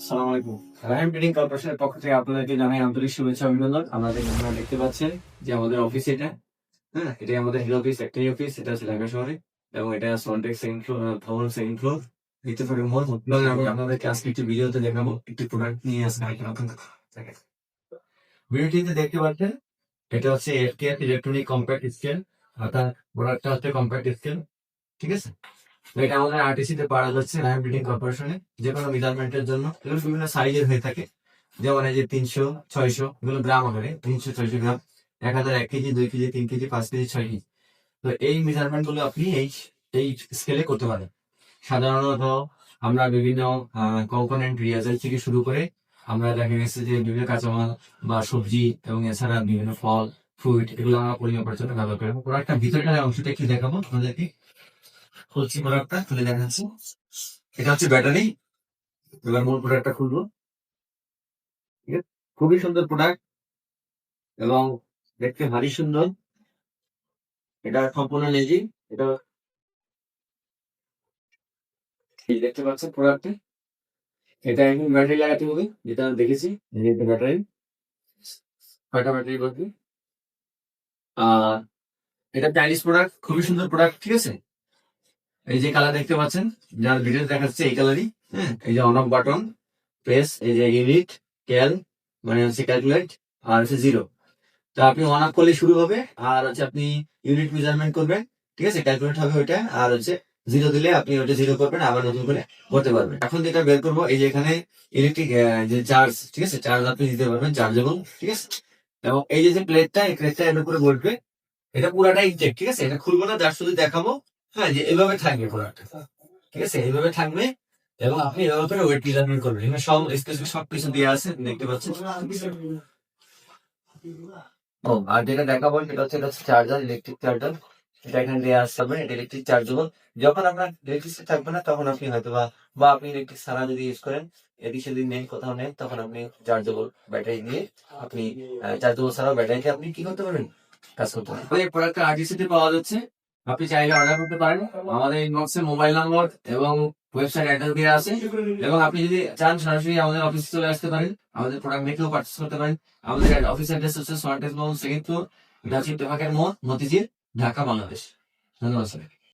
আসসালামু আলাইকুম। রাহিম ট্রেডিং কর্পোরেশনের পক্ষ থেকে আপনাদেরকে জানাই আন্তরিক শুভেচ্ছা অভিনন্দন। আপনারা দেখতে পাচ্ছেন যে আমাদের অফিস এটা। হ্যাঁ? এটাই আমাদের হেড অফিস, একটাই অফিস। এটা হচ্ছে ঢাকা শহরে এবং এটা সল্টলেক সেকেন্ড ফ্লোর ভবন সেকেন্ড ফ্লোর। ইত্তেফাক মল। আমি আপনাদেরকে আজকে একটি ভিডিওতে দেখাবো একটি প্রোডাক্ট নিয়ে আসলে দেখেন। ভিডিওটিতে দেখতে পাচ্ছেন এটা হচ্ছে এফটিআর ইলেকট্রনিক কম্প্যাক্ট স্কেল। অর্থাৎ প্রোডাক্টটা হচ্ছে কম্প্যাক্ট স্কেল। ঠিক আছে? তো এটা আমাদের আরটিসি তে পাওয়া যাচ্ছে রাহিম ট্রেডিং কর্পোরেশনে। যেকোনো মেজারমেন্টের জন্য এগুলো বিভিন্ন সাইজের হয়ে থাকে। যেমন এই যে 300, 600 এগুলো গ্রাম আকারে 300, 600 গ্রাম, 1000, 1 KG, 2 KG, 3 KG, 5 KG, 6 KG. তো এই মেজারমেন্ট গুলো আপনি এই স্কেলে করতে পারেন। সাধারণত আমরা বিভিন্ন কম্পোনেন্ট রিয়াজেন্ট থেকে শুরু করে আমরা দেখা গেছে যে বিভিন্ন কাঁচামাল বা সবজি এবং এছাড়া বিভিন্ন ফল ফ্রুট এগুলো আমরা পরিমাপের জন্য ব্যবহার করি। প্রোডাক্টটা ভিতরকার অংশটা একটু দেখাবো আপনাদেরকে। খুলছি প্রোডাক্টটা, খুলে দেখাচ্ছি। এটা হচ্ছে ব্যাটারি। এবার মূল প্রোডাক্টটা খুলবো। ঠিক আছে, খুবই সুন্দর প্রোডাক্ট এবং দেখতে ভারী সুন্দর। এটা সম্পূর্ণ লেজি। এটা এই দেখতে পাচ্ছেন প্রোডাক্টে। এটা এখন ব্যাটারি লাগাতে হবে, যেটা আমি দেখেছি। এই যে ব্যাটারি, কয়টা ব্যাটারি বলতে। আর এটা চাইনিজ প্রোডাক্ট, খুবই সুন্দর প্রোডাক্ট। ঠিক আছে, এই যে কালার দেখতে পাচ্ছেন, যার ভিডিও দেখাচ্ছে এই কালারই। হ্যাঁ, এই যে অন অফ বাটন, প্রেস, এই যে ইউনিট, ক্যাল মানে হচ্ছে ক্যালকুলেট, আর হচ্ছে জিরো। তো আপনি অন অফ করলে শুরু হবে, আর হচ্ছে আপনি ইউনিট মেজারমেন্ট করবেন। ঠিক আছে, ক্যালকুলেট হবে ওইটা, আর হচ্ছে জিরো দিলে আপনি ওইটা জিরো করবেন, আবার নতুন করে করতে পারবেন। এখন যেটা বের করবো, এই যে এখানে ইলেকট্রিক যে চার্জ, ঠিক আছে, চার্জ আপনি দিতে পারবেন, চার্জেবল। ঠিক আছে, এবং এই যে প্লেটটা, এই প্লেটটা এর উপরে বসবে। এটা পুরাটা ইনটেক। ঠিক আছে, এটা খুলবো না, যার শুধু দেখাবো। হ্যাঁ, যে এভাবে থাকবে পুরাটা। ঠিক আছে, এইভাবে থাকবে এবং আপনি এভাবে করে ওয়েট মেজারমেন্ট করবেন। এখানে সব স্পেসিফিক সবকিছু দেওয়া আছে, দেখতে পাচ্ছেন। ও, আর যেটা দেখাবো সেটা হচ্ছে চার্জার, ইলেকট্রিক চার্জার। এটা এখানে দেওয়া আসবে, এটা ইলেকট্রিক চার্জেবল। যখন আপনার ইলেকট্রিসিটি থাকবে না, তখন আপনি হয়তো বা আপনি ইলেকট্রিক ছাড়া যদি ইউজ করেন, এদিক সেদিক নেই, কোথাও নেই, তখন আপনি চার্জেবল ব্যাটারি দিয়ে আপনি চার্জেবল ছাড়াও ব্যাটারিকে আপনি কি করতে পারেন, কাজ করতে পারেন। এই প্রোডাক্টটা আরটিসিতে পাওয়া যাচ্ছে, আপনি চাইলে অর্ডার করতে পারেন। আমাদের ইনবক্সে মোবাইল নম্বর এবং ওয়েবসাইট অ্যাড্রেস দেওয়া আছে। এবং আপনি যদি চান সরাসরি আমাদের অফিসে চলে আসতে পারেন, আমাদের প্রোডাক্ট দেখেও পারচেস করতে পারেন। আমাদের অফিস অ্যাড্রেস হচ্ছে সল্টলেক ভবন সেকেন্ড ফ্লোর, এটা হচ্ছে ইত্তেফাকের মোড়, মতিঝিল, ঢাকা, বাংলাদেশ। ধন্যবাদ স্যার।